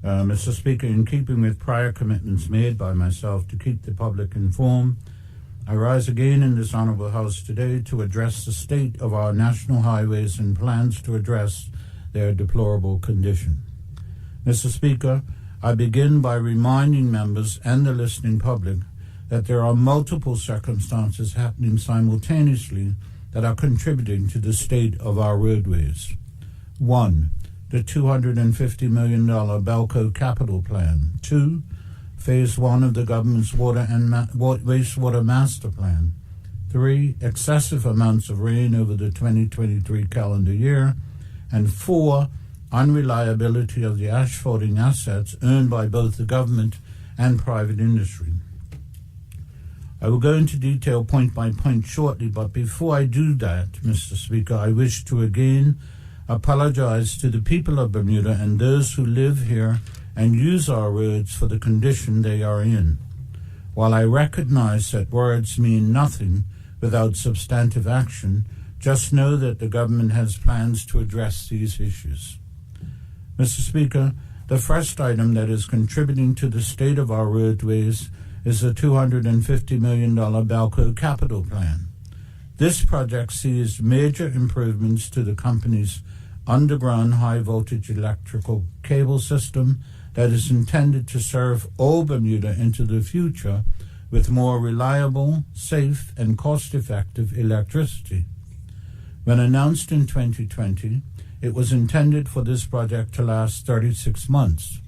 Mr. Speaker, in keeping with prior commitments made by myself to keep the public informed, I rise again in this Honourable House today to address the state of our national highways and plans to address their deplorable condition. Mr. Speaker, I begin by reminding members and the listening public that there are multiple circumstances happening simultaneously that are contributing to the state of our roadways. 1. The $250 million Balco Capital Plan. 2. Phase 1 of the government's water and wastewater master plan. 3. Excessive amounts of rain over the 2023 calendar year. And 4. Unreliability of the asphalting assets earned by both the government and private industry. I will go into detail point by point shortly, but before I do that, Mr. Speaker, I wish to again apologize to the people of Bermuda and those who live here and use our roads for the condition they are in. While I recognize that words mean nothing without substantive action, just know that the government has plans to address these issues. Mr. Speaker, the first item that is contributing to the state of our roadways is the $250 million Balco Capital Plan. This project sees major improvements to the company's underground high-voltage electrical cable system that is intended to serve all Bermuda into the future with more reliable, safe, and cost-effective electricity. When announced in 2020, it was intended for this project to last 36 months.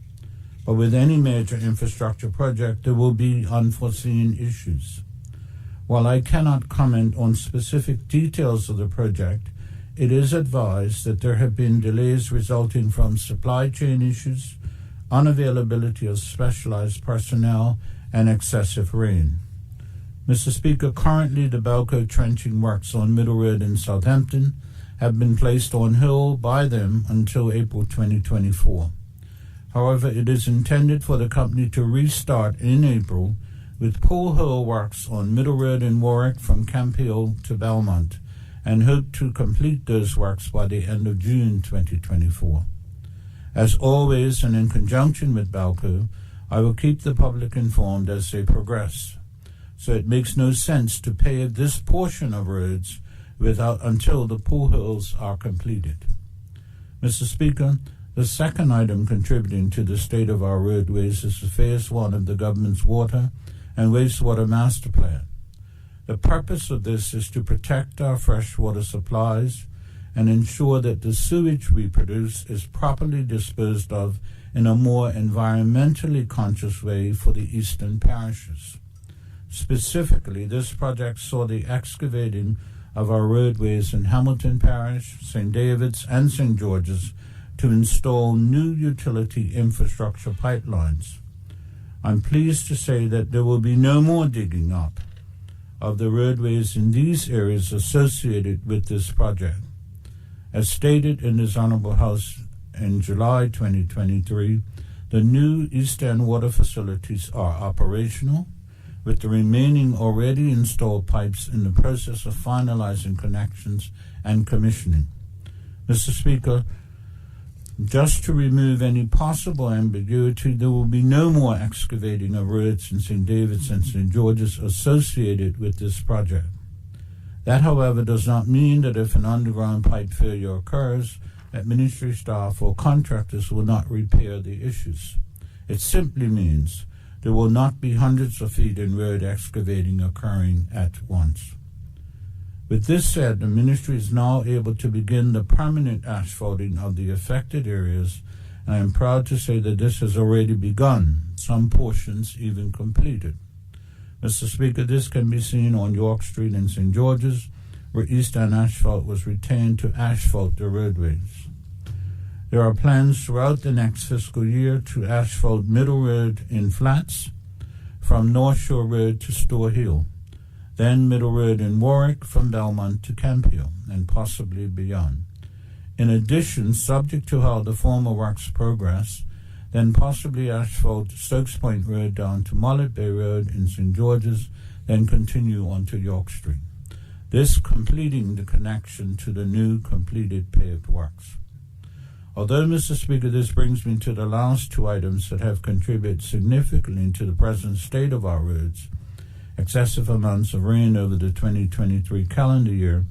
But with any major infrastructure project, there will be unforeseen issues. While I cannot comment on specific details of the project, it is advised that there have been delays resulting from supply chain issues, unavailability of specialized personnel, and excessive rain. Mr. Speaker, currently the Balco trenching works on Middle Road in Southampton have been placed on hold by them until April 2024. However, it is intended for the company to restart in April with pull hole works on Middle Road in Warwick from Campiel to Belmont, and hope to complete those works by the end of June 2024. As always, and in conjunction with Balco, I will keep the public informed as they progress. So it makes no sense to pave this portion of roads until the pull holes are completed. Mr. Speaker, the second item contributing to the state of our roadways is the Phase 1 of the government's water and wastewater master plan. The purpose of this is to protect our freshwater supplies and ensure that the sewage we produce is properly disposed of in a more environmentally conscious way for the eastern parishes. Specifically, this project saw the excavating of our roadways in Hamilton Parish, St. David's, and St. George's to install new utility infrastructure pipelines. I'm pleased to say that there will be no more digging up of the roadways in these areas associated with this project. As stated in this Honourable House in July 2023, the new East End water facilities are operational, with the remaining already installed pipes in the process of finalizing connections and commissioning. Mr. Speaker, just to remove any possible ambiguity, there will be no more excavating of roads in St. David's and St. George's associated with this project. That, however, does not mean that if an underground pipe failure occurs, that ministry staff or contractors will not repair the issues. It simply means there will not be hundreds of feet in road excavating occurring at once. With this said, the ministry is now able to begin the permanent asphalting of the affected areas, and I am proud to say that this has already begun, some portions even completed. Mr. Speaker, this can be seen on York Street in St. George's, where East End asphalt was retained to asphalt the roadways. There are plans throughout the next fiscal year to asphalt Middle Road in Flats, from North Shore Road to Store Hill, then Middle Road in Warwick from Belmont to Campiel, and possibly beyond. In addition, subject to how the former works progress, then possibly asphalt Stokes Point Road down to Mullet Bay Road in St. George's, then continue on to York Street. This completing the connection to the new completed paved works. Although, Mr. Speaker, this brings me to the last two items that have contributed significantly to the present state of our roads: excessive amounts of rain over the 2023 calendar year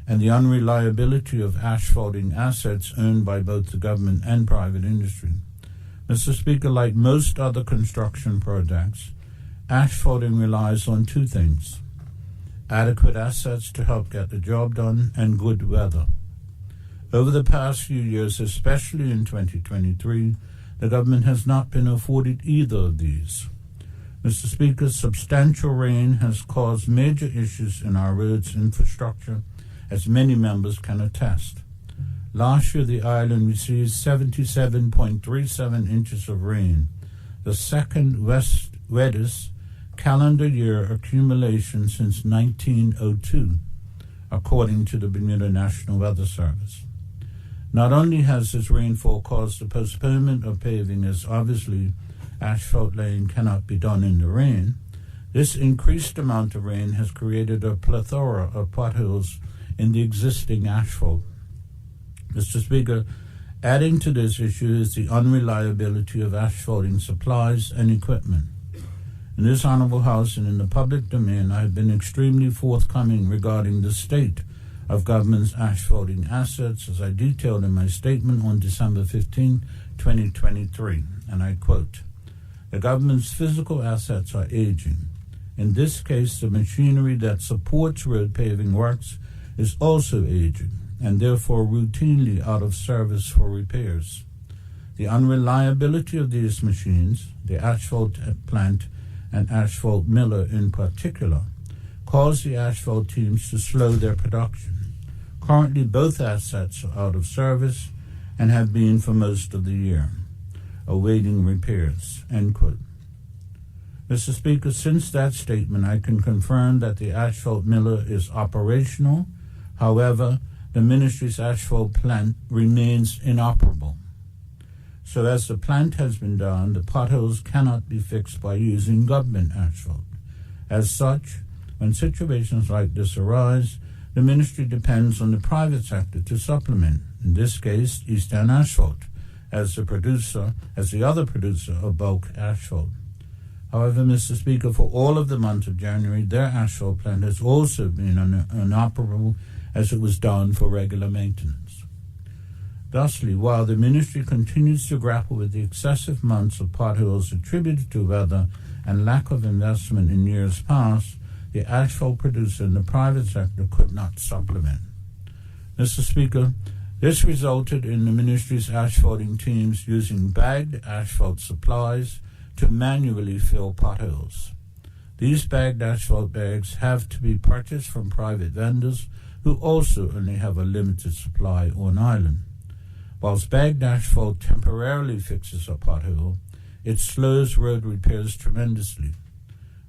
and the unreliability of asphalting assets owned by both the government and private industry. Mr. Speaker, like most other construction projects, asphalting relies on two things: adequate assets to help get the job done and good weather. Over the past few years, especially in 2023, the government has not been afforded either of these. Mr. Speaker, substantial rain has caused major issues in our roads infrastructure, as many members can attest. Last year, the island received 77.37 inches of rain, the second wettest calendar year accumulation since 1902, according to the Bermuda National Weather Service. Not only has this rainfall caused the postponement of paving, as obviously asphalt laying cannot be done in the rain, this increased amount of rain has created a plethora of potholes in the existing asphalt. Mr. Speaker, adding to this issue is the unreliability of asphalting supplies and equipment. In this Honorable House and in the public domain, I have been extremely forthcoming regarding the state of government's asphalting assets, as I detailed in my statement on December 15, 2023, and I quote, "The government's physical assets are aging. In this case, the machinery that supports road paving works is also aging, and therefore routinely out of service for repairs. The unreliability of these machines, the asphalt plant and asphalt miller in particular, cause the asphalt teams to slow their production. Currently, both assets are out of service and have been for most of the year, awaiting repairs," end quote. Mr. Speaker, since that statement, I can confirm that the asphalt miller is operational. However, the ministry's asphalt plant remains inoperable. So as the plant has been down, the potholes cannot be fixed by using government asphalt. As such, when situations like this arise, the ministry depends on the private sector to supplement, in this case, Eastern Asphalt, as the other producer of bulk asphalt. However, Mr. Speaker, for all of the month of January, their asphalt plant has also been inoperable as it was down for regular maintenance. Thusly, while the ministry continues to grapple with the excessive months of potholes attributed to weather and lack of investment in years past, the asphalt producer in the private sector could not supplement. Mr. Speaker, this resulted in the ministry's asphalting teams using bagged asphalt supplies to manually fill potholes. These bagged asphalt bags have to be purchased from private vendors who also only have a limited supply on island. Whilst bagged asphalt temporarily fixes a pothole, it slows road repairs tremendously.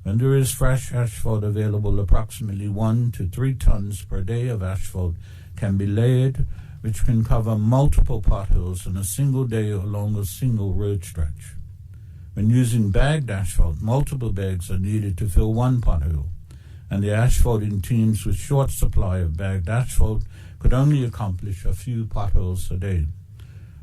When there is fresh asphalt available, approximately 1 to 3 tons per day of asphalt can be laid, which can cover multiple potholes in a single day along a single road stretch. When using bagged asphalt, multiple bags are needed to fill one pothole, and the asphalting teams with short supply of bagged asphalt could only accomplish a few potholes a day.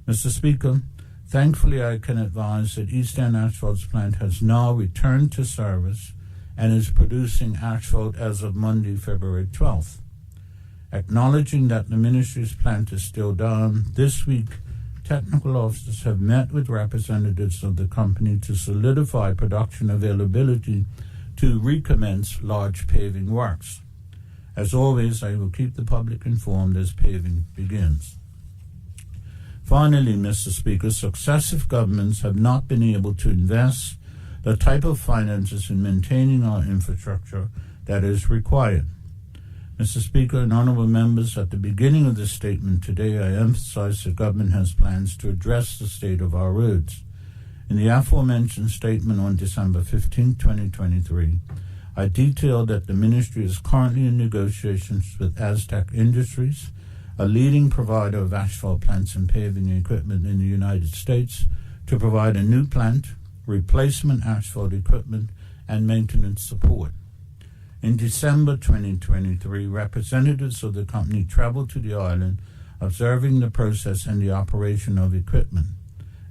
Mr. Speaker, thankfully I can advise that Eastern Asphalt's plant has now returned to service and is producing asphalt as of Monday, February 12th. Acknowledging that the ministry's plant is still down, this week technical officers have met with representatives of the company to solidify production availability to recommence large paving works. As always, I will keep the public informed as paving begins. Finally, Mr. Speaker, successive governments have not been able to invest the type of finances in maintaining our infrastructure that is required. Mr. Speaker and honorable members, at the beginning of this statement today, I emphasized that government has plans to address the state of our roads. In the aforementioned statement on December 15, 2023, I detailed that the ministry is currently in negotiations with Aztec Industries, a leading provider of asphalt plants and paving equipment in the United States, to provide a new plant, replacement asphalt equipment, and maintenance support. In December 2023, representatives of the company traveled to the island observing the process and the operation of equipment.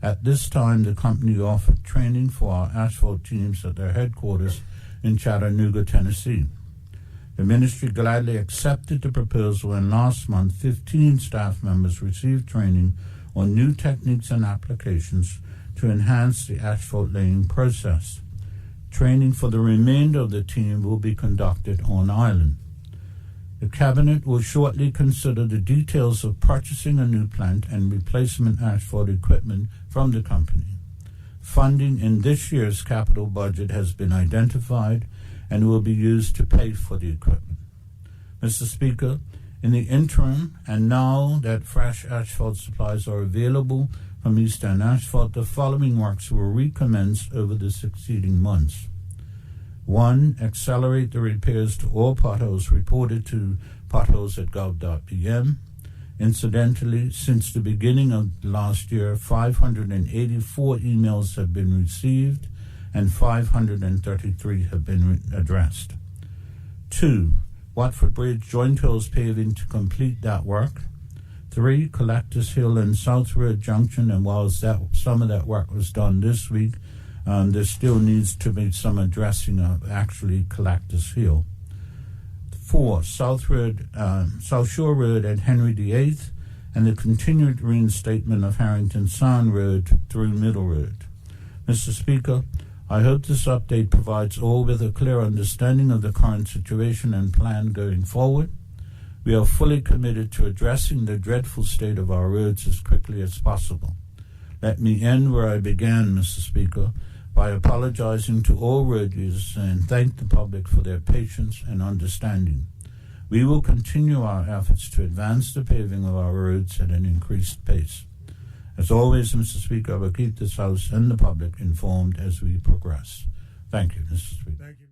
At this time, the company offered training for our asphalt teams at their headquarters in Chattanooga, Tennessee. The ministry gladly accepted the proposal, and last month 15 staff members received training on new techniques and applications to enhance the asphalt laying process. Training for the remainder of the team will be conducted on island. The Cabinet will shortly consider the details of purchasing a new plant and replacement asphalt equipment from the company. Funding in this year's capital budget has been identified and will be used to pay for the equipment. Mr. Speaker, in the interim, and now that fresh asphalt supplies are available from Eastern Asphalt, the following works will recommence over the succeeding months. 1. Accelerate the repairs to all potholes reported to potholes@gov.pm. Incidentally, since the beginning of last year, 584 emails have been received and 533 have been addressed. 2. Watford Bridge Joint Hills paving to complete that work. 3. Collectors Hill and South Road Junction, and while some of that work was done this week, there still needs to be some addressing of actually Collectors Hill. 4. South Shore Road at Henry VIII, and the continued reinstatement of Harrington Sound Road through Middle Road. Mr. Speaker, I hope this update provides all with a clear understanding of the current situation and plan going forward. We are fully committed to addressing the dreadful state of our roads as quickly as possible. Let me end where I began, Mr. Speaker, by apologizing to all road users and thank the public for their patience and understanding. We will continue our efforts to advance the paving of our roads at an increased pace. As always, Mr. Speaker, I will keep this House and the public informed as we progress. Thank you, Mr. Speaker. Thank you.